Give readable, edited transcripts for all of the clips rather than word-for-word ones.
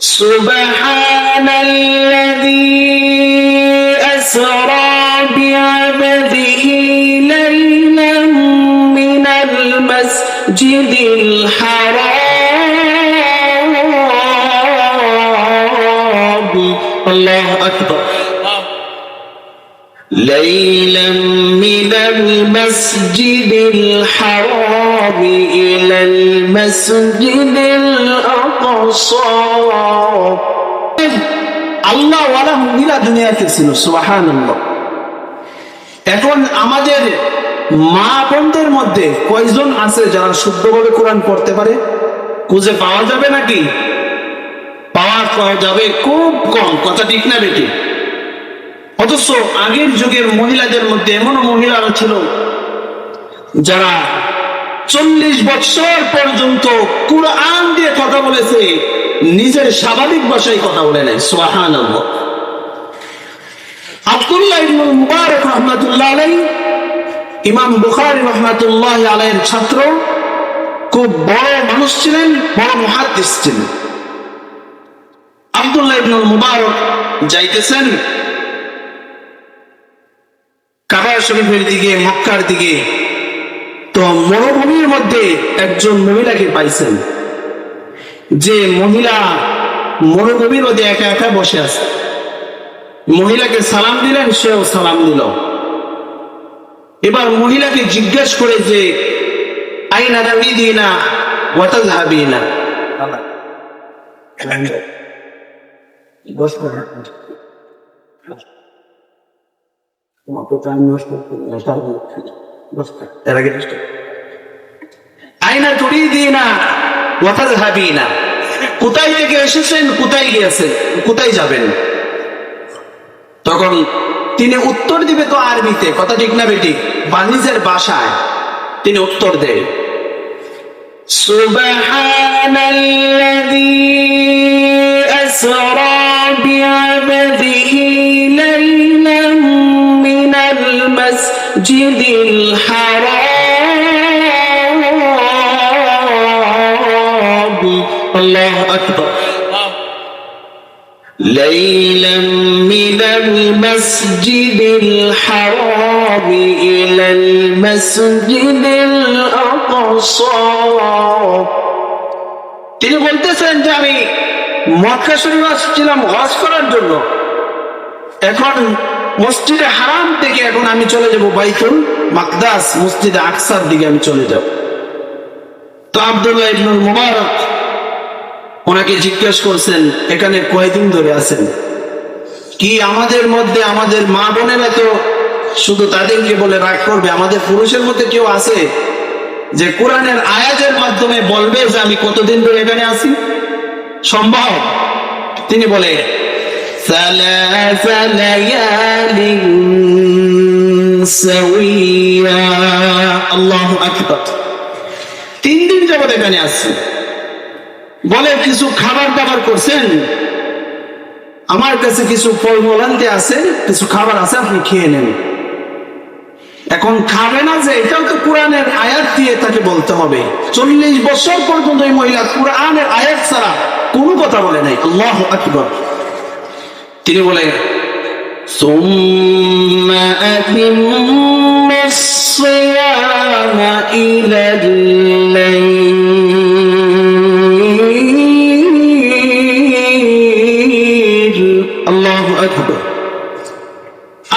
সুবহানাল্লাযী আসরা বিআবদিহি লাইলাম মিনাল মাসজিদিল হারাম। আল্লাহু আকবার। ليلا من المسجد الحرام إلى المسجد الأقصى। আল্লাহ ওয়ালা মহিলা দুনিয়াতে ছিল, সুবহানাল্লাহ। এখন আমাদের মা বোনদের মধ্যে কয়জন আছে যারা শুদ্ধভাবে কোরআন পড়তে পারে? খুঁজে পাওয়া যাবে নাকি? পাওয়া যাবে খুব কম, কথা ঠিক না বেটি? অথচ আগের যুগের মহিলাদের মধ্যে এমনও মহিলারা ছিল যারা 40 বছর পর্যন্ত কুরআন দিয়ে কথা বলেছে, নিজের স্বাভাবিক ভাষায় কথা বলে নাই। সুবহানাল্লাহ। আব্দুল্লাহ ইবনে মুবারক রাহমাতুল্লাহ আলাইহি, ইমাম বুখারী রাহমাতুল্লাহ আলাইহির ছাত্র, খুব বড় মানুষ ছিলেন, বড় মুহাদ্দিস ছিলেন। আব্দুল্লাহ ইবনে মুবারক যাইতেছেন কাবা শরীফের দিকে, মক্কার দিকে, তো মরুভূমির মধ্যে একজন মহিলাকে পাইছেন, যে মহিলা মরুভূমির মধ্যে একা একা বসে আছে। মহিলাকে সালাম দিলেন, সেও সালাম দিল। এবার মহিলাকে জিজ্ঞেস করে যে আইনা তারিদিনা ওয়া তাযহাবিনা, আইনা তুরিদিনা ওয়া তাযহাবিনা, কোথায় থেকে এসেছেন, কোথায় গিয়েছেন, কোথায় যাবেন? তখন তিনি উত্তর দিবে তো আরবিতে, কথা ঠিক না বেটি? বা নিজের ভাষায় তিনি উত্তর দেন, সুবহানাল্লাযী আসরা বিআবদিহি লাইলাম মিনাল মাসজিদিল হারাম। আল্লাহু আকবার। ليلا من المسجد الحرام إلى المسجد الأقصى। তিনি বলতেছেন যে আমি মক্কা শরীফ আসছিলাম হজ করার জন্য, এখন মসজিদে হারাম থেকে এখন আমি চলে যাব বাইতুল মাকদাস, মসজিদে আকসার দিকে আমি চলে যাব। তো আব্দুল্লাহ ইবনে মুবারক ওনাকে জিজ্ঞেস করছেন, এখানে কয়দিন ধরে আছেন? কি আমাদের মধ্যে, আমাদের মা বোনেরা তো শুধু তাদেরকে বলে রাগ করবে, আমাদের পুরুষের মধ্যে কেউ আছে যে কোরআনের আয়াতের মাধ্যমে বলবে যে আমি কতদিন ধরে এখানে আছি? সম্ভব? তিনি বলে সালাসা লায়ালিন সাওয়িয়া। আল্লাহু আকবার। 3 দিন যাবত এখানে আছি। বলে কিছু খাবার দাবার করছেন? আমার কাছে কিছু ফলমূল আনতে আছে, কিছু খাবার আছে, আপনি খেয়ে নেন। এখন খাবে না যে, এটাও তো কোরআনের আয়াত দিয়ে তাকে বলতে হবে। 40 বছর পর্যন্ত এই মহিলা কোরআনের আয়াত ছাড়া কোনো কথা বলে নাই। আল্লাহু আকবার। তিনি বলে সুম্মা আতিম্মাস সিয়ামা ইলাল লাইল। আল্লাহু আকবার।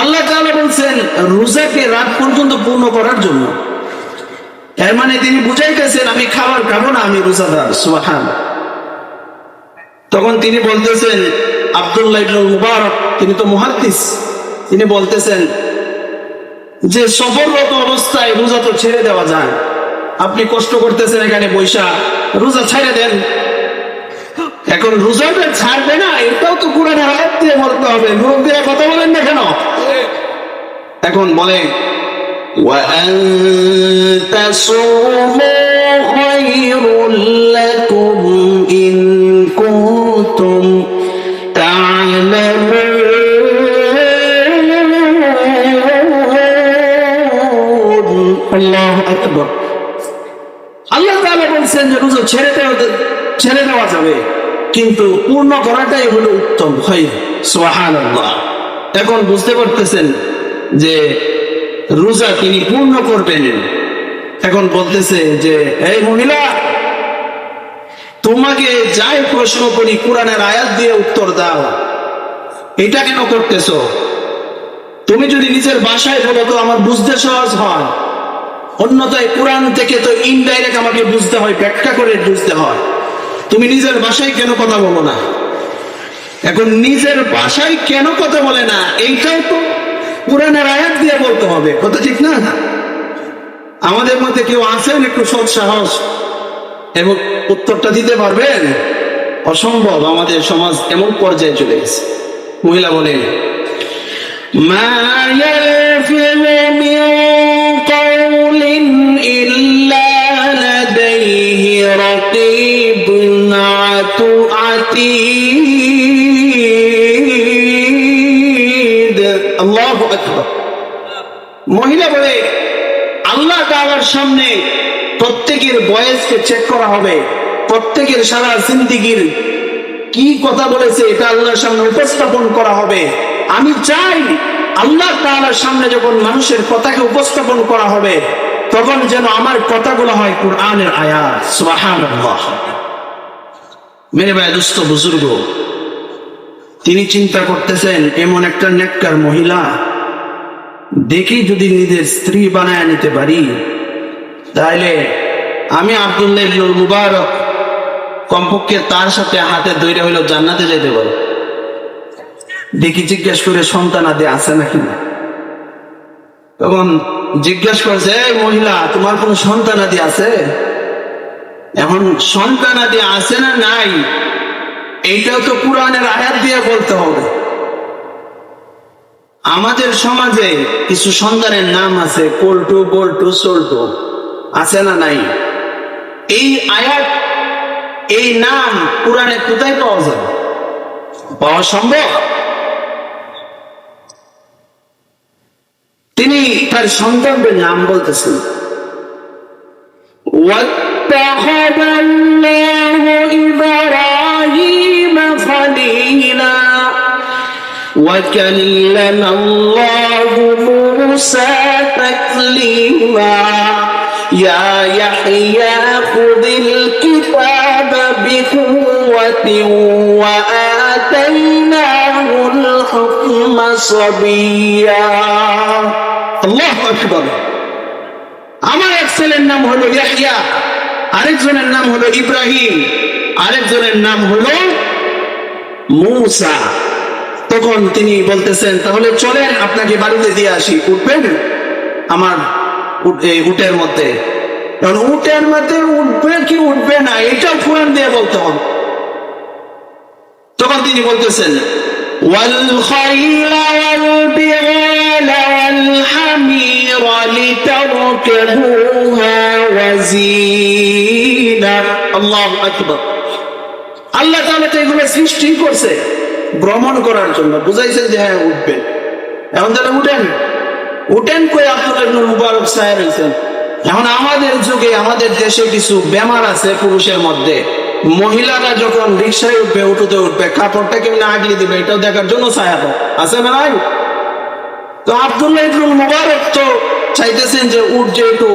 আল্লাহ তাআলা বলছেন রোজাকে রাত পর্যন্ত পূর্ণ করার জন্য। এর মানে তিনি বুঝাইতেছেন আমি খাবার খাবো না, আমি রোজাদার। সুবহানাল্লাহ। তখন তিনি বলতেছেন, আব্দুল্লাহ ইবনে মুবারক, তিনি তো মুহাদ্দিস, তিনি বলতেছেন যে সফররত অবস্থায় রোজা তো ছেড়ে দেওয়া যায়, আপনি কষ্ট করতেছেন এখানে বৈশা, রোজা ছেড়ে দেন। এখন রোজাটা ছাড়বে না, এটাও তো কোরআনের আয়াত দিয়ে বলতে হবে। মুরব্বিরা কথা বলেন না কেন? এখন বলে ওয়া আনতা সুমু খায়রুল লাকুম ইন কুনতুম তা'লামুন। আল্লাহু আকবার। আল্লাহ তাআলা বলছেন যে রোজা ছেড়ে দেওয়া যাবে, কিন্তু পূর্ণ করাটাই হলো উত্তম হয়। সুবহানাল্লাহ। এখন বুঝতে পারতেছেন যে রোজা তিনি পূর্ণ করবেন। এখন বলতেছে যে এই মহিলা, তোমাকে যাই প্রশ্ন করি কোরআনের আয়াত দিয়ে উত্তর দাও, এটা কেন করতেছো? তুমি যদি নিজের ভাষায় বলো তো আমার বুঝতে সহজ হয়, অন্যথায় কোরআন থেকে তো ইনডাইরেক্ট আমাকে বুঝতে হয়, ব্যাখ্যা করে বুঝতে হয়। তুমি নিজের ভাষায় কেন কথা বলো না? এখন নিজের ভাষায় কেন কথা বলে না, এইটাও তো কোরআনের আয়াত দিয়ে বলতে হবে, কথা ঠিক না? আমাদের মধ্যে কেউ আছেন একটু সৎ সাহস এবং উত্তরটা দিতে পারবেন? অসম্ভব, আমাদের সমাজ এমন পর্যায়ে চলে গেছে। মহিলা বলেন, মা ইয়ালফিযু মিন কাওলিন ইল্লা লাদাইহি রাকীবুন আতীদ। আল্লাহু আকবার। মহিলা বলে, আল্লাহ তাআলার সামনে প্রত্যেকের বয়সকে চেক করা হবে, প্রত্যেকের সারা জিন্দেগীর কি কথা বলেছে এটা আল্লাহর সামনে উপস্থাপন করা হবে। আমি চাই আল্লাহ তাআলার সামনে যখন মানুষের কথাকে উপস্থাপন করা হবে তখন যেন আমার কথাগুলো হয় কোরআনের আয়াত। সুবহানাল্লাহ। মেরে ভাই, দুস্থ বুজুর্গ, তিনি চিন্তা করতেছেন এমন একটা নেককার মহিলা দেখি যদি নিজের স্ত্রী বানায় নিতে পারি, তাহলে আমি আব্দুল্লাহ ইবনুল মুবারক কমপক্ষে তার সাথে হাতে ধরে হইলো জান্নাতে যেতে পারি। দেখি জিজ্ঞেস করে সন্তান আদি আছে নাকি না। তখন জিজ্ঞেস করছে, মহিলা তোমার কোন সন্তান আদি আছে? এখন সন্তান আদি আছে না নাই এইটাও তো কোরআনের আয়াত দিয়ে বলতে হবে। আমাদের সমাজে কিছু সন্তানের নাম আছে, পল্টু বল্টু সল্টু, আছে না নাই? এই আয়াত, এই নাম কোরআনে কোথায় পাওয়া যায়? পাওয়া সম্ভব? তিনি তার সন্তানদের নাম বলতেছেন, وَاتَّخَذَ اللَّهُ إِبْرَاهِيمَ خَلِيلًا وَكَلَّمَ اللَّهُ مُوسَى تَكْلِيمًا يَا يَحْيَى خُذِ الْكِتَابَ بِقُوَّةٍ وَآتَيْنَاهُ الْحُكْمَ صَبِيًّا। আল্লাহু আকবার। আমার এক ছেলের নাম হলো ইয়াহইয়া, আরেকজনের নাম হলো ইব্রাহিম, আরেকজনের নাম হলো মূসা। তখন তিনি বলতেছেন, তাহলে চলেন আপনাকে বাড়িতে দিয়ে আসি, উঠবেন আমার উটের মধ্যে। কারণ উটের মধ্যে উঠবে কি উঠবে না এটাও কোরআন দিয়ে বলতে হবে। তখন তিনি বলতেছেন, والخيل والبغال والحمير لتركبوها وزينة। আল্লাহু আকবার। আল্লাহ তাআলা তো এগুলো সৃষ্টি করছে ভ্রমণ করার জন্য, বুঝাইছেন যে হ্যাঁ উঠবেন। এখন তাহলে উঠেন, উঠেন কই আব্দুল্লাহ ইবনে মুবারক সাহেব হয়েছেন। এখন আমাদের যুগে আমাদের দেশে কিছু বেমার আছে পুরুষের মধ্যে, মহিলারা যখন রিক্সায় উঠবে, উঠতে উঠবে, কাপড়টা কেমন আগলে দিবে এটাও দেখার জন্য ছায়া আছে না নাই? তো আব্দুল্লাহ ইবনে মুবারক তো চাইতেছেন যে উঠ যেহেতু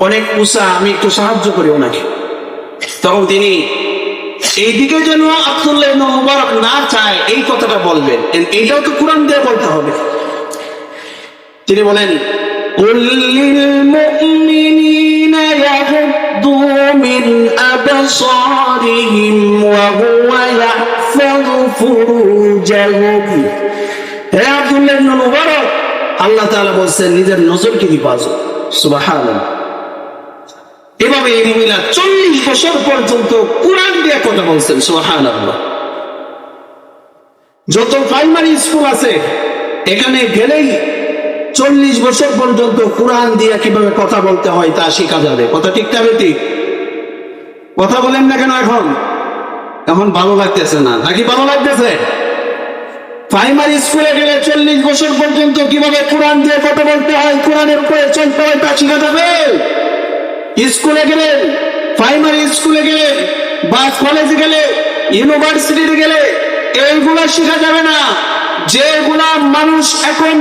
অনেক উঁচা, আমি একটু সাহায্য করি ওনাকে। তখন তিনি এইদিকে যেন আব্দুল্লাহ ইবনে মুবারক না চায় এই কথাটা বলবেন, এইটাও তো কোরআন দিয়ে বলতে হবে। তিনি বলেন, قُلْ لِلْمُؤْمِنِينَ يَغُضُّوا مِنْ أَبْصَارِهِمْ وَهُوَ يَحْفَظُ فُرُوجَهُمْ। হে আব্দুল্লাহ ইবনে মুবারক, আল্লাহ তাআলা বলছেন নিজের নজরকে হেফাজত। সুবহানাল্লাহ। এভাবে এই মহিলা 40 বছর পর্যন্ত কোরআন দিয়ে কথা বলছেন। সুবহানাল্লাহ। যত প্রাইমারি স্কুল আছে এখানে গেলেই 40 বছর পর্যন্ত কোরআন দিয়ে কিভাবে কথা বলতে হয় তা শেখা যাবে। কথা ঠিক না ঠিক? কথা বলেন না কেন? এখন ভালো লাগতেছে না নাকি? ভালো লাগতেছে? প্রাইমারি স্কুলে গেলে 40 বছর পর্যন্ত কিভাবে কোরআন দিয়ে কথা বলতে হয়, কোরআনের উপরে চলতে হয় তা শেখা যাবে। স্কুলে গেলে, প্রাইমারি স্কুলে গেলে বা কলেজে গেলে ইউনিভার্সিটিতে গেলে এইগুলা শেখা যাবে না, যেগুলা মানুষ এখন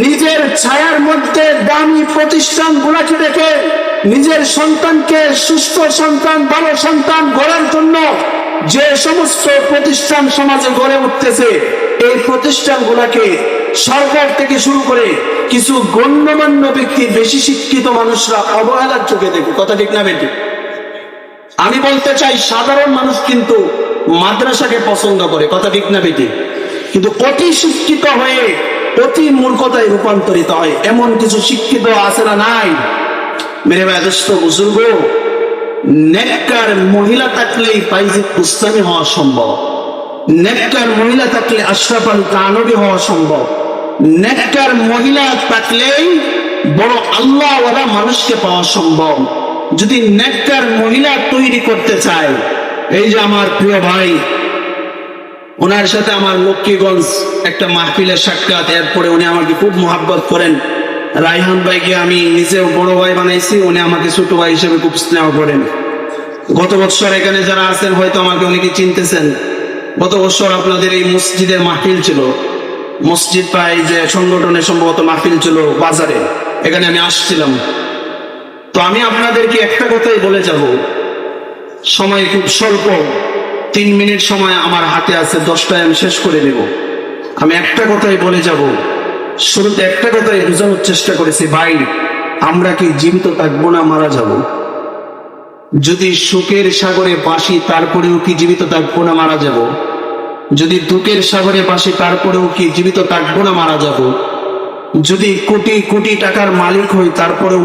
নিজের ছায়ার মধ্যে দামি প্রতিষ্ঠান গুলাকে দেখে নিজের সন্তানকে সুস্থ সন্তান, ভালো সন্তান গড়ার জন্য যে সমস্ত প্রতিষ্ঠান সমাজে গড়ে উঠতেছে, এই প্রতিষ্ঠান গুলাকে সরকার থেকে শুরু করে কিছু গণ্যমান্য ব্যক্তি, বেশি শিক্ষিত মানুষরা অবহেলার চোখে দেখে। কথা ঠিক না বেটি? আমি বলতে চাই সাধারণ মানুষ কিন্তু মাদ্রাসাকে পছন্দ করে। কথা ঠিক না বেটি? কিন্তু অতি শিক্ষিত হয়ে অতি মূর্খতায় রূপান্তরিত হয় এমন কিছু শিক্ষিত আছে না নাই? মেরে ভাই দোস্ত বুজুর্গ, নেককার মহিলা থাকলেই পাইজিদ বুস্তানি হওয়া সম্ভব, নেককার মহিলা থাকলে আশরাফ আল কানবী হওয়া সম্ভব, নেককার মহিলা থাকলেই বড় আল্লাহওয়ালা মানুষকে পাওয়া সম্ভব। যদি নেককার মহিলা তৈরি করতে চায়, এই যে আমার প্রিয় ভাই, ওনার সাথে আমার লক্ষ্মীগঞ্জ একটা মাহফিলের সাক্ষাৎ, এরপরে উনি আমাকে খুব মহাব্বত করেন। রায়হান ভাইকে আমি নিজেও বড় ভাই বানাইছি, উনি আমাকে ছোট ভাই হিসেবে খুব স্নেহ করেন। গত বছর এখানে যারা আছেন হয়তো আমাকে অনেকে চিনতেছেন। গত বছর আপনাদের এই মসজিদের মাহফিল ছিল, মসজিদ প্রায় যে সংগঠনের সম্ভবত মাহফিল ছিল বাজারে, এখানে আমি আসছিলাম। তো আমি আপনাদেরকে একটা কথাই বলে যাব, সময় খুব স্বল্প, 3 মিনিট সময় আমার হাতে আছে, 10টায় আমি শেষ করে দেব। আমি একটা কথাই বলে যাব, শুরুতে একটা কথাই বোঝানোর চেষ্টা করেছি, ভাই আমরা কি জীবিত থাকবো না মারা যাব? যদি সুখের সাগরে বাসি তারপরেও কি জীবিত থাকবো না মারা যাব? যদি দুঃখের সাগরে বাসি তারপরেও কি জীবিত থাকবো না মারা যাব? যদি কোটি কোটি টাকার মালিক হই তারপরেও